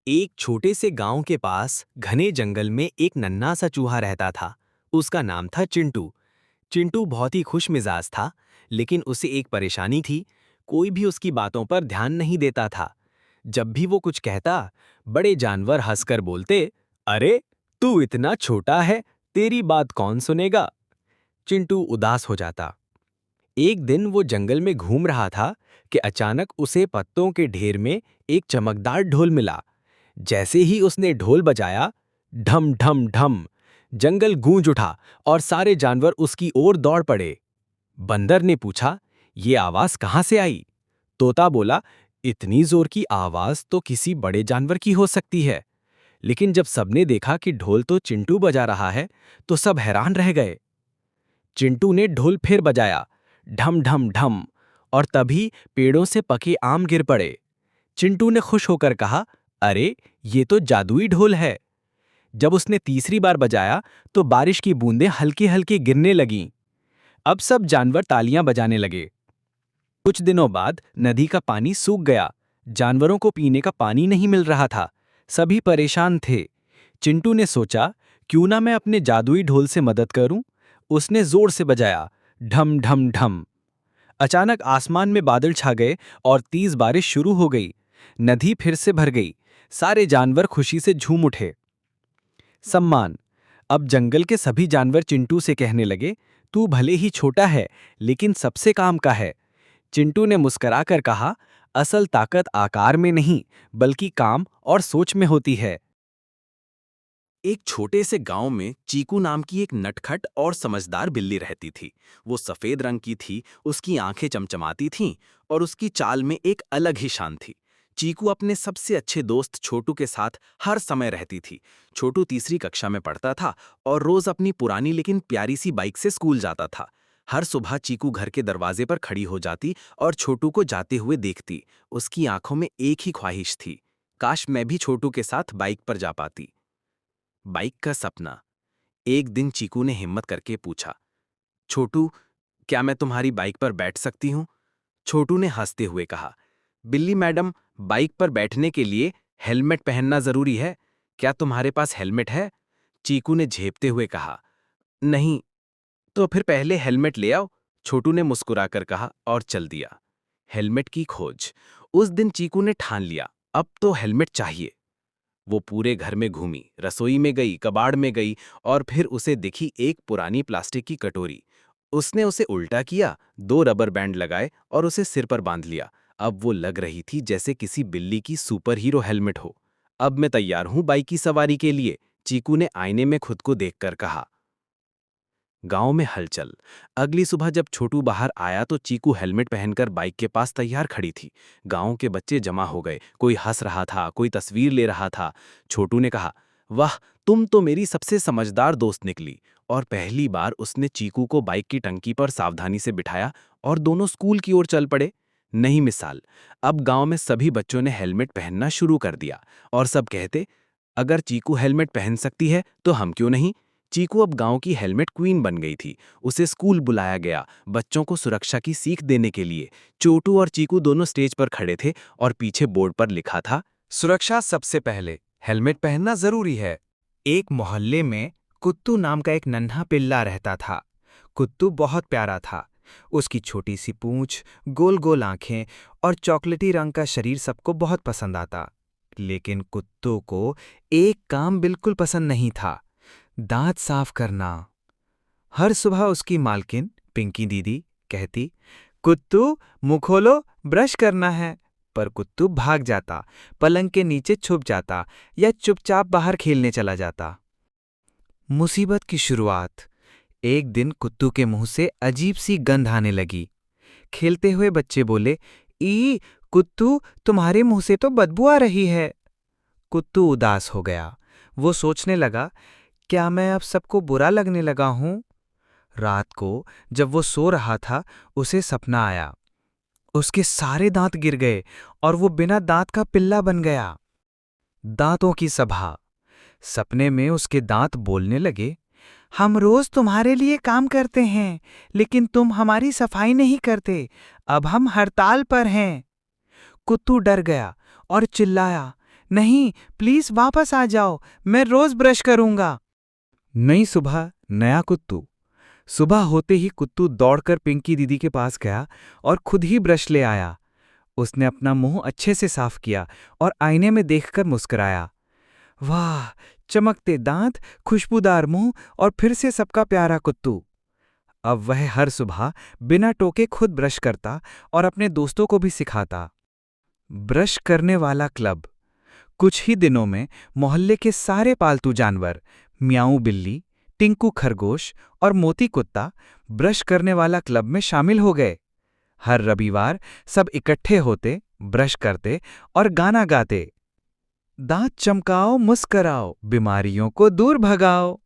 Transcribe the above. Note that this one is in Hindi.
एक छोटे से गांव के पास घने जंगल में एक नन्हा सा चूहा रहता था। उसका नाम था चिंटू। चिंटू बहुत ही खुश मिजाज था, लेकिन उसे एक परेशानी थी। कोई भी उसकी बातों पर ध्यान नहीं देता था। जब भी वो कुछ कहता, बड़े जानवर हंसकर बोलते, अरे, तू इतना छोटा है, तेरी बात कौन सुनेगा। चिंटू उदास हो जाता। एक दिन वो जंगल में घूम रहा था कि अचानक उसे पत्तों के ढेर में एक चमकदार ढोल मिला। जैसे ही उसने ढोल बजाया, ढम ढम ढम, जंगल गूंज उठा और सारे जानवर उसकी ओर दौड़ पड़े। बंदर ने पूछा, ये आवाज कहाँ से आई? तोता बोला, इतनी जोर की आवाज तो किसी बड़े जानवर की हो सकती है। लेकिन जब सबने देखा कि ढोल तो चिंटू बजा रहा है, तो सब हैरान रह गए। चिंटू ने ढोल फिर बजाया, ढम ढम ढम, और तभी पेड़ों से पके आम गिर पड़े। चिंटू ने खुश होकर कहा, अरे, ये तो जादुई ढोल है। जब उसने तीसरी बार बजाया तो बारिश की बूंदें हल्की हल्की गिरने लगीं। अब सब जानवर तालियां बजाने लगे। कुछ दिनों बाद नदी का पानी सूख गया। जानवरों को पीने का पानी नहीं मिल रहा था। सभी परेशान थे। चिंटू ने सोचा, क्यों ना मैं अपने जादुई ढोल से मदद करूं। उसने जोर से बजाया, ढम ढम ढम। अचानक आसमान में बादल छा गए और तेज बारिश शुरू हो गई। नदी फिर से भर गई। सारे जानवर खुशी से झूम उठे। सम्मान। अब जंगल के सभी जानवर चिंटू से कहने लगे, तू भले ही छोटा है, लेकिन सबसे काम का है। चिंटू ने मुस्कुराकर कहा, असल ताकत आकार में नहीं, बल्कि काम और सोच में होती है। एक छोटे से गांव में चीकू नाम की एक नटखट और समझदार बिल्ली रहती थी। वो सफेद रंग की थी, उसकी आंखें चमचमाती थीं और उसकी चाल में एक अलग ही शान थी। चीकू अपने सबसे अच्छे दोस्त छोटू के साथ हर समय रहती थी। छोटू तीसरी कक्षा में पढ़ता था और रोज अपनी पुरानी लेकिन प्यारी सी बाइक से स्कूल जाता था। हर सुबह चीकू घर के दरवाजे पर खड़ी हो जाती और छोटू को जाते हुए देखती। उसकी आंखों में एक ही ख्वाहिश थी, काश मैं भी छोटू के साथ बाइक पर जा पाती। बाइक का सपना। एक दिन चीकू ने हिम्मत करके पूछा, छोटू, क्या मैं तुम्हारी बाइक पर बैठ सकती हूँ? छोटू ने हंसते हुए कहा, बिल्ली मैडम, बाइक पर बैठने के लिए हेलमेट पहनना जरूरी है। क्या तुम्हारे पास हेलमेट है? चीकू ने झेपते हुए कहा, नहीं। तो फिर पहले हेलमेट ले आओ, छोटू ने मुस्कुराकर कहा और चल दिया। हेलमेट की खोज। उस दिन चीकू ने ठान लिया, अब तो हेलमेट चाहिए। वो पूरे घर में घूमी, रसोई में गई, कबाड़ में गई, और फिर उसे दिखी एक पुरानी प्लास्टिक की कटोरी। उसने उसे उल्टा किया, दो रबर बैंड लगाए और उसे सिर पर बांध लिया। अब वो लग रही थी जैसे किसी बिल्ली की सुपर हीरो हेलमेट हो। अब मैं तैयार हूं बाइक की सवारी के लिए, चीकू ने आईने में खुद को देखकर कहा। गांव में हलचल। अगली सुबह जब छोटू बाहर आया तो चीकू हेलमेट पहनकर बाइक के पास तैयार खड़ी थी। गांव के बच्चे जमा हो गए, कोई हंस रहा था, कोई तस्वीर ले रहा था। छोटू ने कहा, वाह, तुम तो मेरी सबसे समझदार दोस्त निकली। और पहली बार उसने चीकू को बाइक की टंकी पर सावधानी से बिठाया और दोनों स्कूल की ओर चल पड़े। नई मिसाल। अब गांव में सभी बच्चों ने हेलमेट पहनना शुरू कर दिया और सब कहते, अगर चीकू हेलमेट पहन सकती है तो हम क्यों नहीं। चीकू अब गांव की हेलमेट क्वीन बन गई थी। उसे स्कूल बुलाया गया, बच्चों को सुरक्षा की सीख देने के लिए। छोटू और चीकू दोनों स्टेज पर खड़े थे और पीछे बोर्ड पर लिखा था, सुरक्षा सबसे पहले, हेलमेट पहनना जरूरी है। एक मोहल्ले में कुत्तू नाम का एक नन्हा पिल्ला रहता था। कुत्तू बहुत प्यारा था। उसकी छोटी सी पूंछ, गोल गोल आंखें और चॉकलेटी रंग का शरीर सबको बहुत पसंद आता। लेकिन कुत्तू को एक काम बिल्कुल पसंद नहीं था, दांत साफ करना। हर सुबह उसकी मालकिन पिंकी दीदी कहती, कुत्तू, मुंह खोलो, ब्रश करना है। पर कुत्तू भाग जाता, पलंग के नीचे छुप जाता या चुपचाप बाहर खेलने चला जाता। मुसीबत की शुरुआत। एक दिन कुत्तू के मुंह से अजीब सी गंध आने लगी। खेलते हुए बच्चे बोले, ई कुत्तू, तुम्हारे मुंह से तो बदबू आ रही है। कुत्तू उदास हो गया। वो सोचने लगा, क्या मैं अब सबको बुरा लगने लगा हूं? रात को जब वो सो रहा था, उसे सपना आया। उसके सारे दांत गिर गए और वो बिना दांत का पिल्ला बन गया। दांतों की सभा। सपने में उसके दांत बोलने लगे, हम रोज तुम्हारे लिए काम करते हैं, लेकिन तुम हमारी सफाई नहीं करते। अब हम हड़ताल पर हैं। कुत्तू डर गया और चिल्लाया, नहीं, प्लीज वापस आ जाओ, मैं रोज ब्रश करूंगा। नई सुबह, नया कुत्तू। सुबह होते ही कुत्तू दौड़कर पिंकी दीदी के पास गया और खुद ही ब्रश ले आया। उसने अपना मुंह अच्छे से साफ किया और आईने में देखकर मुस्कुराया। वाह, चमकते दांत, खुशबूदार मुंह और फिर से सबका प्यारा कुत्तू। अब वह हर सुबह बिना टोके खुद ब्रश करता और अपने दोस्तों को भी सिखाता। ब्रश करने वाला क्लब। कुछ ही दिनों में मोहल्ले के सारे पालतू जानवर, म्याऊ बिल्ली, टिंकू खरगोश और मोती कुत्ता, ब्रश करने वाला क्लब में शामिल हो गए। हर रविवार सब इकट्ठे होते, ब्रश करते और गाना गाते। दांत चमकाओ, मुस्कराओ, बीमारियों को दूर भगाओ।